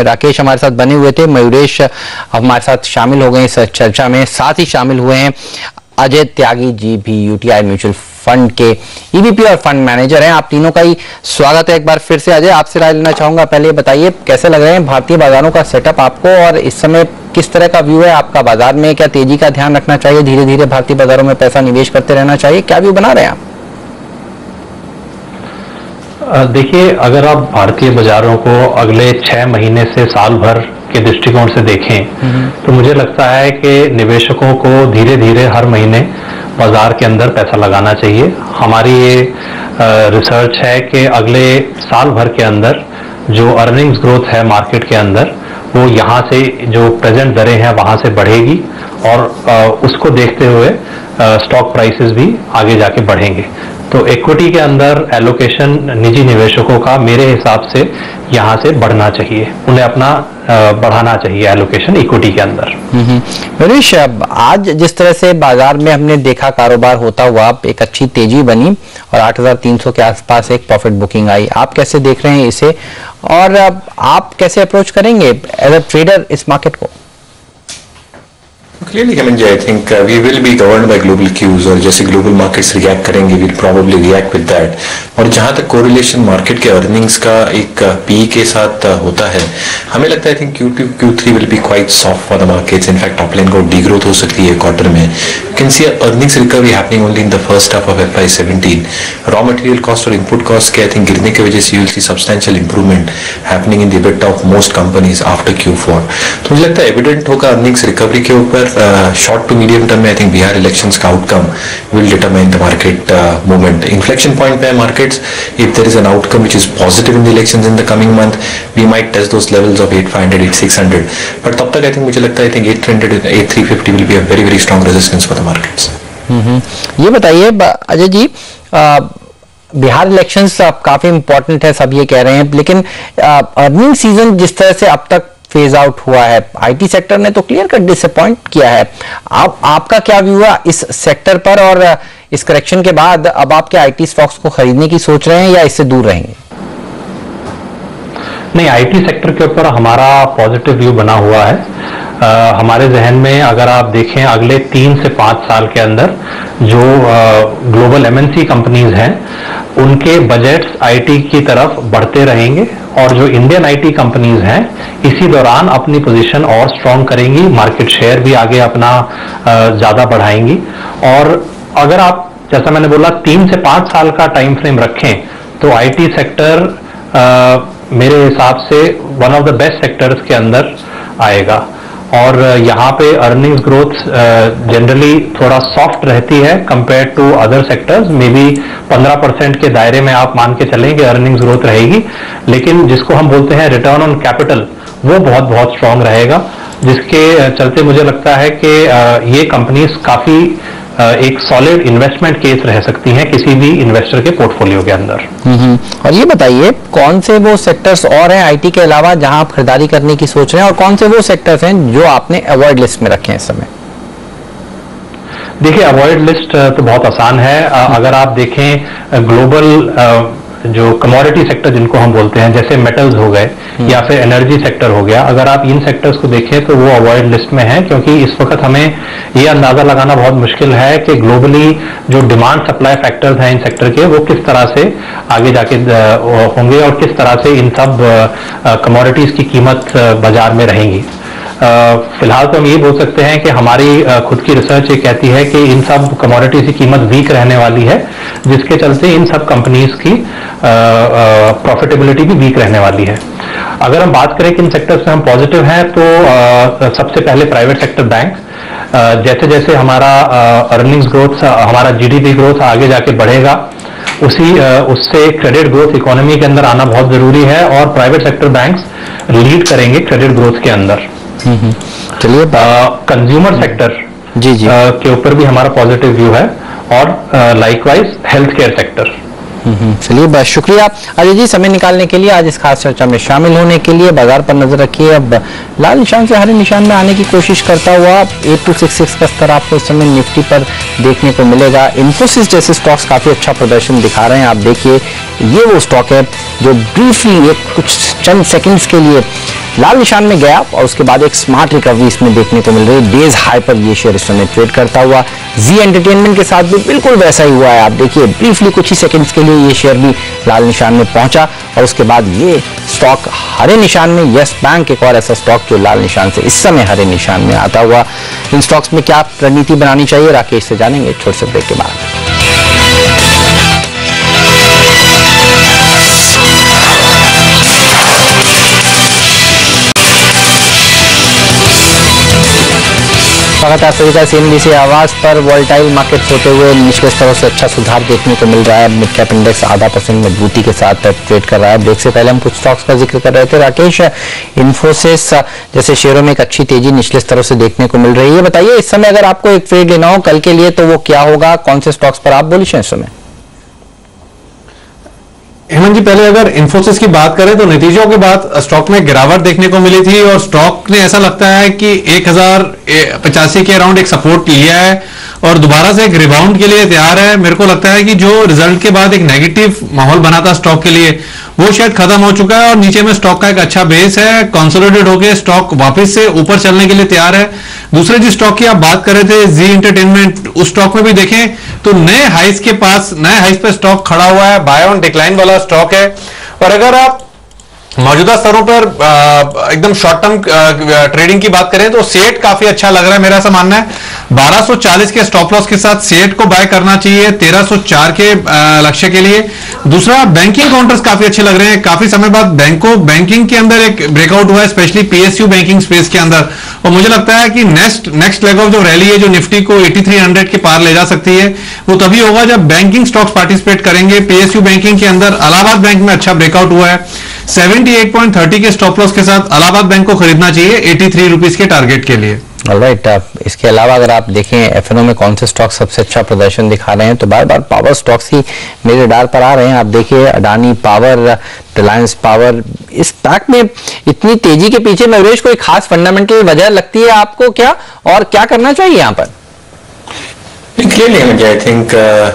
जिसमें राकेश हमारे साथ बने हुए थे, मयूरेश हमारे साथ शामिल हो गए इस चर्चा में, साथ ही शामिल हुए हैं अजय त्यागी जी भी, यूटीआई म्यूचुअल फंड के ईवीपी और फंड मैनेजर हैं। आप तीनों का ही स्वागत है एक बार फिर से। अजय, आपसे राय लेना चाहूंगा। पहले बताइए कैसे लग रहे हैं भारतीय बाजारों का सेटअप आपको, और इस समय किस तरह का व्यू है आपका बाजार में? क्या तेजी का ध्यान रखना चाहिए, धीरे धीरे भारतीय बाजारों में पैसा निवेश करते रहना चाहिए, क्या व्यू बना रहे हैं आप? देखिए, अगर आप भारतीय बाजारों को अगले 6 महीने से साल भर के दृष्टिकोण से देखें तो मुझे लगता है कि निवेशकों को धीरे धीरे हर महीने बाजार के अंदर पैसा लगाना चाहिए। हमारी ये रिसर्च है कि अगले साल भर के अंदर जो अर्निंग्स ग्रोथ है मार्केट के अंदर, वो यहाँ से जो प्रेजेंट दरें हैं वहाँ से बढ़ेगी, और उसको देखते हुए स्टॉक प्राइसेस भी आगे जाके बढ़ेंगे। तो इक्विटी के अंदर एलोकेशन निजी निवेशकों का मेरे हिसाब से यहाँ से बढ़ना चाहिए, उन्हें अपना बढ़ाना चाहिए एलोकेशन इक्विटी के अंदर। मनीष, आज जिस तरह से बाजार में हमने देखा कारोबार होता हुआ, एक अच्छी तेजी बनी और 8,300 के आसपास एक प्रॉफिट बुकिंग आई, आप कैसे देख रहे हैं इसे, और आप कैसे अप्रोच करेंगे एज अ ट्रेडर इस मार्केट को? Clearly, I think we will be governed by global cues, और जैसे global markets react करेंगे we'll probably react with that। और जहाँ तक correlation market के earnings का एक PE के साथ होता है, हमें लगता है think Q2, Q3 will be quite soft for the markets। In fact, top line को degrowth हो सकती है quarter में। You can see earnings recovery happening only in the first half of FY17। Raw material cost और input cost के I think गिरने की वजह से you will see substantial improvement happening in the EBITDA of most companies after Q4। तो मुझे लगता है evident होगा earnings recovery के ऊपर। शॉर्ट टू मीडियम टर्म में आई थिंक बिहार इलेक्शंस का outcome will determine the market movement. Inflection point पे है markets, if there is an outcome which is positive in the elections in the coming month, we might test those levels of 8,500 8,600, but तब तक I think मुझे लगता है I think 8,300 8,350 will be a very very strong resistance for the markets. ये बताइए Ajay ji, Bihar elections काफी important है, सब ये कह रहे हैं, लेकिन अर्निंग सीजन जिस तरह से अब तक फेज आउट हुआ है, आईटी सेक्टर ने तो क्लियर कट डिसअपॉइंट किया है। आपका क्या व्यू है इस सेक्टर पर, और इस करेक्शन के बाद अब आप क्या आईटी स्टॉक्स को खरीदने की सोच रहे हैं या इससे दूर रहेंगे? नहीं, आईटी सेक्टर के ऊपर हमारा पॉजिटिव व्यू बना हुआ है। हमारे जहन में अगर आप देखें अगले 3 से 5 साल के अंदर जो ग्लोबल एमएनसी कंपनीज हैं उनके बजट्स आईटी की तरफ बढ़ते रहेंगे, और जो इंडियन आईटी कंपनीज हैं इसी दौरान अपनी पोजीशन और स्ट्रांग करेंगी, मार्केट शेयर भी आगे अपना ज्यादा बढ़ाएंगी। और अगर आप जैसा मैंने बोला 3 से 5 साल का टाइम फ्रेम रखें तो आईटी सेक्टर मेरे हिसाब से one of the best sectors के अंदर आएगा। और यहाँ पे अर्निंग्स ग्रोथ जनरली थोड़ा सॉफ्ट रहती है compare to other sectors, may be 15% के दायरे में आप मान के चलें कि अर्निंग्स ग्रोथ रहेगी, लेकिन जिसको हम बोलते हैं रिटर्न ऑन कैपिटल वो बहुत बहुत स्ट्रांग रहेगा, जिसके चलते मुझे लगता है कि ये कंपनीज काफी एक सॉलिड इन्वेस्टमेंट केस रह सकती हैं किसी भी इन्वेस्टर के पोर्टफोलियो के अंदर। और ये बताइए कौन से वो सेक्टर्स और हैं आईटी के अलावा जहां आप खरीदारी करने की सोच रहे हैं, और कौन से वो सेक्टर्स हैं जो आपने अवॉइड लिस्ट में रखे हैं इस समय? देखिए, अवॉइड लिस्ट तो बहुत आसान है। अगर आप देखें ग्लोबल जो कमोडिटी सेक्टर जिनको हम बोलते हैं, जैसे मेटल्स हो गए या फिर एनर्जी सेक्टर हो गया, अगर आप इन सेक्टर्स को देखें तो वो अवॉइड लिस्ट में है, क्योंकि इस वक्त हमें ये अंदाजा लगाना बहुत मुश्किल है कि ग्लोबली जो डिमांड सप्लाई फैक्टर्स हैं इन सेक्टर के वो किस तरह से आगे जाके होंगे और किस तरह से इन सब कमोडिटीज की कीमत बाजार में रहेंगी। फिलहाल तो हम ये बोल सकते हैं कि हमारी खुद की रिसर्च ये कहती है कि इन सब कमोडिटीज की कीमत वीक रहने वाली है, जिसके चलते इन सब कंपनीज की प्रॉफिटेबिलिटी भी वीक रहने वाली है। अगर हम बात करें कि इन सेक्टर्स में हम पॉजिटिव हैं तो सबसे पहले प्राइवेट सेक्टर बैंक, जैसे जैसे हमारा अर्निंग्स ग्रोथ, हमारा जीडीपी ग्रोथ आगे जाके बढ़ेगा, उससे क्रेडिट ग्रोथ इकोनॉमी के अंदर आना बहुत जरूरी है, और प्राइवेट सेक्टर बैंक्स लीड करेंगे क्रेडिट ग्रोथ के अंदर। चलिए, कंज्यूमर सेक्टर जी के ऊपर भी हमारा पॉजिटिव व्यू है, और लाइकवाइज हेल्थ केयर सेक्टर। चलिए बहुत शुक्रिया अजय जी समय निकालने के लिए, आज इस खास चर्चा में शामिल होने के लिए। बाजार पर नजर रखिए, अब लाल निशान से हरे निशान में आने की कोशिश करता हुआ 8266 का स्तर आपको इस समय निफ्टी पर देखने को मिलेगा। इन्फोसिस जैसे स्टॉक्स काफी अच्छा प्रदर्शन दिखा रहे हैं। आप देखिए ये वो स्टॉक है जो ब्रीफली कुछ चंद सेकंड्स के लिए लाल निशान में गया और उसके बाद एक स्मार्ट रिकवरी इसमें देखने को मिल रही है। डेज हाई पर ये शेयर इस समय ट्रेड करता हुआ जी एंटरटेनमेंट के साथ भी बिल्कुल वैसा ही हुआ है। आप देखिए ब्रीफली कुछ ही सेकंड्स के लिए ये शेयर भी लाल निशान में पहुंचा और उसके बाद ये स्टॉक हरे निशान में। यस बैंक एक और ऐसा स्टॉक जो लाल निशान से इस समय हरे निशान में आता हुआ। इन स्टॉक्स में क्या रणनीति बनानी चाहिए, राकेश से जानेंगे छोटे से ब्रेक के बाद। स्वागत है सभी का CNBC आवाज पर। वॉलेटाइल मार्केट्स होते हुए निचले स्तरों से अच्छा सुधार देखने को मिल रहा है। मिड कैप इंडेक्स 0.5% मजबूती के साथ ट्रेड कर रहा है। ब्रेक से पहले हम कुछ स्टॉक्स का जिक्र कर रहे थे राकेश, इन्फोसिस जैसे शेयरों में एक अच्छी तेजी निचले स्तरों से देखने को मिल रही है। बताइए इस समय अगर आपको एक ट्रेड लेना हो कल के लिए तो वो क्या होगा, कौन से स्टॉक्स पर आप बुलिश हैं इस समय? हेमंत जी, पहले अगर इन्फोसिस की बात करें तो नतीजों के बाद स्टॉक में गिरावट देखने को मिली थी और स्टॉक ने ऐसा लगता है कि 1085 के अराउंड एक सपोर्ट लिया है और दोबारा से एक रिबाउंड के लिए तैयार है। मेरे को लगता है कि जो रिजल्ट के बाद एक नेगेटिव माहौल बना था स्टॉक के लिए वो शायद खत्म हो चुका है और नीचे में स्टॉक का एक अच्छा बेस है। कंसोलिडेट होकर स्टॉक वापस से ऊपर चलने के लिए तैयार है। दूसरे जिस स्टॉक की आप बात कर रहे थे जी एंटरटेनमेंट, उस स्टॉक में भी देखें तो नए हाइस के पास, नए हाइस पे स्टॉक खड़ा हुआ है। बाय ऑन डिक्लाइन वाला स्टॉक है और अगर आप मौजूदा स्तरों पर एकदम शॉर्ट टर्म ट्रेडिंग की बात करें तो सेट काफी अच्छा लग रहा है। मेरा ऐसा मानना है 1240 के स्टॉप लॉस के साथ सेट को बाय करना चाहिए 1304 के लक्ष्य के लिए। दूसरा, बैंकिंग काउंटर्स काफी अच्छे लग रहे हैं। काफी समय बाद बैंकिंग के अंदर एक ब्रेकआउट हुआ है, स्पेशली PSU बैंकिंग स्पेस के अंदर, और मुझे लगता है कि नेक्स्ट लेग ऑफ जो रैली है जो निफ्टी को 8300 के पार ले जा सकती है वो तभी होगा जब बैंकिंग स्टॉक्स पार्टिसिपेट करेंगे। PSU बैंकिंग के अंदर इलाहाबाद बैंक में अच्छा ब्रेकआउट हुआ है। 78.30 के स्टॉप लॉस के साथ इलाहाबाद बैंक को खरीदना चाहिए 83 रुपीज के टारगेट के लिए। ऑलराइट, इसके अलावा अगर आप देखें FNO में कौन से स्टॉक सबसे अच्छा प्रदर्शन दिखा रहे हैं तो बार बार पावर स्टॉक्स ही मेरे डाल पर आ रहे हैं। आप देखिए अडानी पावर, रिलायंस पावर, इस पैक में इतनी तेजी के पीछे नरेश कोई खास फंडामेंटल वजह लगती है आपको क्या, और क्या करना चाहिए यहाँ पर? क्लियरली आई थिंक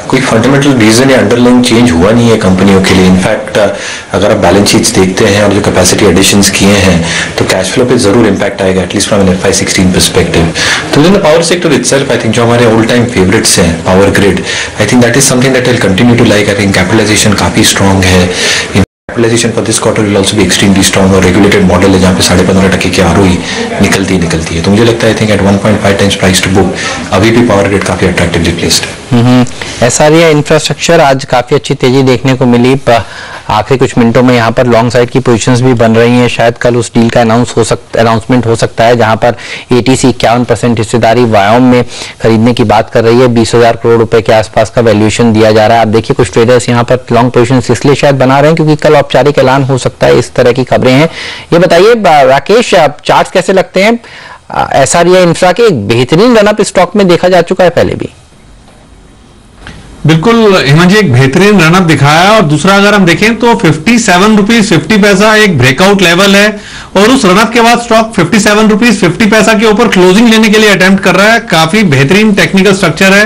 कोई फंडामेंटल रीजन या अंडरलाइन चेंज हुआ नहीं है कंपनियों के लिए। इनफैक्ट अगर आप बैलेंस शीट्स देखते हैं और जो कैपेसिटी एडिशंस किए हैं तो कैश फ्लो पे जरूर इंपैक्ट आएगा, at least from N FY16 perspective. तो in the power sector itself I think जो हमारे ऑल टाइम फेवरेट्स हैं, power grid, I think that is something that will continue to like. I think capitalization काफी strong है। Capitalization for this quarter will also be extremely strong और regulated model है जहाँ पे 15.5% की ROE निकलती है। तो मुझे लगता है I think at 1.5 times price to book अभी भी पावर ग्रिड काफी अट्रैक्टिवली प्लेस्ड है। SREI इंफ्रास्ट्रक्चर आज काफी अच्छी तेजी देखने को मिली। आखिरी कुछ मिनटों में यहाँ पर लॉन्ग साइड की पोजीशंस भी बन रही हैं। शायद कल उस डील का अनाउंसमेंट हो सकता है जहां पर ATC 51% हिस्सेदारी वायोम में खरीदने की बात कर रही है। 20,000 करोड़ रुपए के आसपास का वैल्यूएशन दिया जा रहा है। आप देखिए कुछ ट्रेडर्स यहाँ पर लॉन्ग पोजीशंस इसलिए शायद बना रहे हैं क्योंकि कल औपचारिक ऐलान हो सकता है, इस तरह की खबरें हैं। ये बताइए राकेश, चार्ट्स कैसे लगते हैं? SREI इंफ्रा के एक बेहतरीन रनअप स्टॉक में देखा जा चुका है पहले भी। बिल्कुल हेमंत जी, एक बेहतरीन रनअप दिखाया। और दूसरा अगर हम देखें तो 57 रुपीज 50 पैसा एक ब्रेकआउट लेवल है और उस रनअप के बाद स्टॉक 57 रुपीज 50 पैसा के ऊपर क्लोजिंग लेने के लिए अटेम्प्ट कर रहा है। काफी बेहतरीन टेक्निकल स्ट्रक्चर है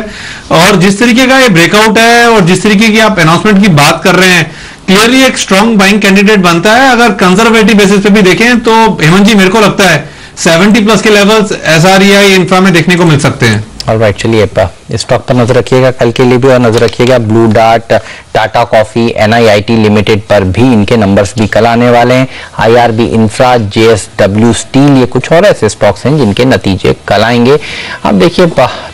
और जिस तरीके का ये ब्रेकआउट है और जिस तरीके की आप अनाउंसमेंट की बात कर रहे हैं, क्लियरली एक स्ट्रॉन्ग बाइंग कैंडिडेट बनता है। अगर कंजर्वेटिव बेसिस पे भी देखें तो हेमंत जी मेरे को लगता है 70 प्लस के लेवल्स SREI इंफ्रा में देखने को मिल सकते हैं। ऑलराइट, चलिए स्टॉक पर नजर रखिएगा कल के लिए भी, और नजर रखिएगा blue dart, Tata coffee, NIIT limited पर भी। इनके नंबर्स भी कल आने वाले हैं। IRB इंफ्रा, JSW स्टील, ये कुछ और ऐसे स्टॉक्स हैं जिनके नतीजे कल आएंगे। आप देखिए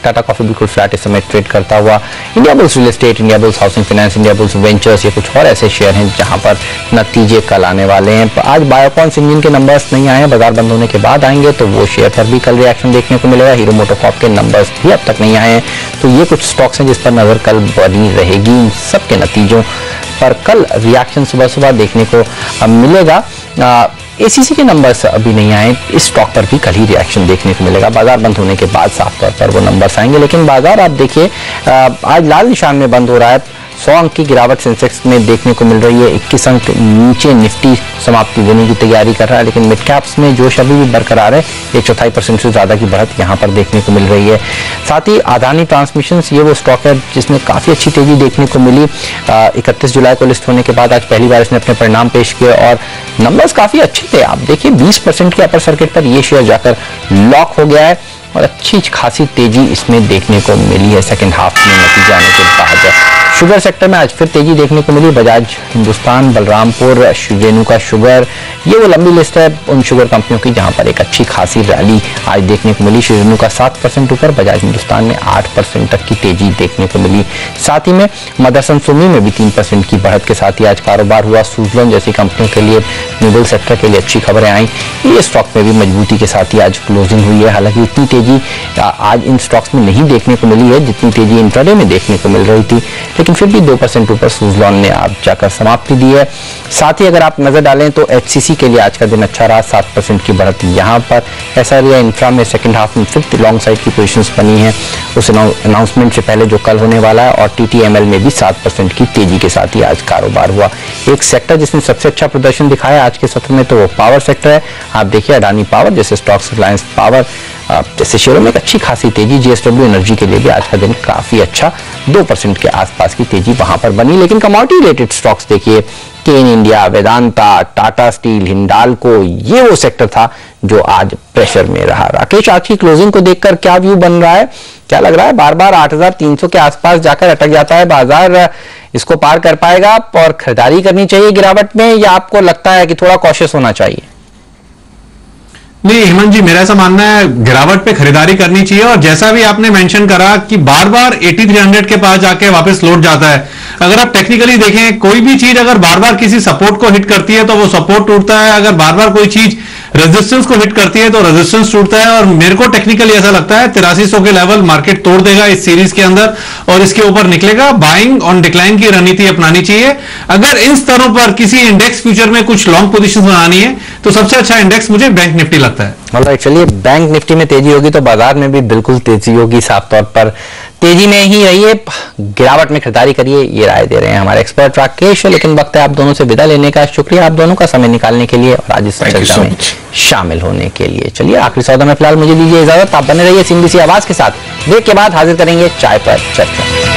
टाटा कॉफी बिल्कुल फ्लैट इस समय ट्रेड करता हुआ। India bulls real estate, India bulls housing finance, India bulls ventures, ये कुछ और ऐसे शेयर हैं जहां पर नतीजे कल आने वाले हैं। आज बायोकॉन सिंजिन के नंबर्स नहीं आए, बाजार बंद होने के बाद आएंगे तो वो शेयर पर भी कल रिएक्शन देखने को मिलेगा। हीरो मोटोकॉर्प के नंबर्स भी अब तक नहीं आए हैं, तो ये कुछ स्टॉक्स हैं जिस पर नजर कल बनी रहेगी। इन सबके नतीजों पर कल रिएक्शन सुबह देखने को मिलेगा। ACC के नंबर्स अभी नहीं आए, इस स्टॉक पर भी कल ही रिएक्शन देखने को मिलेगा। बाजार बंद होने के बाद साफ तौर पर वो नंबर्स आएंगे, लेकिन बाजार आप देखिए आज लाल निशान में बंद हो रहा है। 100 अंक की गिरावट सेंसेक्स में देखने को मिल रही है। 21 अंक नीचे निफ्टी समाप्ति देने की तैयारी कर रहा है, लेकिन मिड कैप्स में जोश अभी भी बरकरार है। 1/4% से ज्यादा की बढ़त यहां पर देखने को मिल रही है। साथ ही अदानी ट्रांसमिशन ये वो स्टॉक है जिसमें काफी अच्छी तेजी देखने को मिली। 31 जुलाई को लिस्ट होने के बाद आज पहली बार इसने अपने परिणाम पेश किए और नंबर्स काफी अच्छे थे। आप देखिए 20% के अपर सर्किट पर ये शेयर जाकर लॉक हो गया है और अच्छी खासी तेजी इसमें देखने को मिली है सेकंड हाफ में नतीजा आने के बाद। शुगर सेक्टर में आज फिर तेजी देखने को मिली। बजाज हिंदुस्तान, बलरामपुर, रेणुका शुगर, ये वो लंबी लिस्ट है उन शुगर कंपनियों की जहां पर एक अच्छी खासी रैली आज देखने को मिली। रेणुका 7% ऊपर, बजाज हिंदुस्तान में 8% तक की तेजी देखने को मिली। साथ ही में मदरसन सुमी में भी 3% की बढ़त के साथ ही आज कारोबार हुआ। सुजलॉन जैसी कंपनियों के लिए, रिन्यूएबल सेक्टर के लिए अच्छी खबरें आई। ये स्टॉक में भी मजबूती के साथ ही आज क्लोजिंग हुई है। हालांकि उतनी तेजी आज इन स्टॉक्स में नहीं देखने को मिली है जितनी तेजी इंट्राडे में देखने को मिल रही थी, लेकिन फिर भी 2% ऊपर सुजलॉन ने आज जाकर समाप्ति दी है। साथ ही अगर आप नजर डालें तो एचसीसी के लिए आज का दिन अच्छा रहा, 7% की बढ़त यहां पर। एसआरआई इंफ्रा में सेकंड हाफ में फिर लॉन्ग साइड की पोजीशंस बनी है उस अनाउंसमेंट से पहले जो कल होने वाला है, और टीटीएमएल में भी 7% की तेजी के साथ ही आज कारोबार हुआ। एक सेक्टर जिसने सबसे अच्छा प्रदर्शन दिखाया आज के सत्र में तो वो पावर सेक्टर है। आप देखिए अडानी पावर जैसे स्टॉक्स, रिलायंस पावर जैसे शेयरों में एक अच्छी खासी तेजी। जेएसडब्ल्यू एनर्जी के लिए भी आज का दिन काफी अच्छा, 2% के आसपास की तेजी वहां पर बनी। लेकिन कमोडिटी रिलेटेड स्टॉक्स देखिए, केन इंडिया, वेदांता, टाटा स्टील, हिंडाल्को, ये वो सेक्टर था जो आज प्रेशर में रहा। राकेश, आज की क्लोजिंग को देखकर क्या व्यू बन रहा है, क्या लग रहा है? बार बार 8,300 के आसपास जाकर अटक जाता है बाजार, इसको पार कर पाएगा और खरीदारी करनी चाहिए गिरावट में, या आपको लगता है कि थोड़ा कॉशियस होना चाहिए? नहीं हेमंत जी, मेरा ऐसा मानना है गिरावट पे खरीदारी करनी चाहिए। और जैसा भी आपने मेंशन करा कि बार बार 8300 के पास जाके वापस लौट जाता है। अगर आप टेक्निकली देखें, कोई भी चीज अगर बार बार किसी सपोर्ट को हिट करती है तो वो सपोर्ट टूटता है। अगर बार बार कोई चीज रेजिस्टेंस को हिट करती है तो रेजिस्टेंस टूटता है। और मेरे को टेक्निकली ऐसा लगता है 8300 के लेवल मार्केट तोड़ देगा इस सीरीज के अंदर और इसके ऊपर निकलेगा। बाइंग ऑन डिक्लाइन की रणनीति अपनानी चाहिए। अगर इन स्तरों पर किसी इंडेक्स फ्यूचर में कुछ लॉन्ग पोजीशन बनानी है तो सबसे अच्छा इंडेक्स मुझे बैंक निफ्टी लगता है। ऑलराइट, चलिए बैंक निफ्टी में तेजी होगी तो बाजार में भी बिल्कुल तेजी होगी। साफ तौर पर तेजी में ही रहिए, गिरावट में खरीदारी करिए, ये राय दे रहे हैं हमारे एक्सपर्ट राकेश। लेकिन वक्त है आप दोनों से विदा लेने का। शुक्रिया आप दोनों का समय निकालने के लिए और आज इस चर्चा में शामिल होने के लिए। चलिए आखिरी सौदा में फिलहाल मुझे दीजिए इजाजत। आप बने रहिए सीएनबीसी आवाज के साथ। ब्रेक के बाद हाजिर करेंगे चाय पर चर्चा।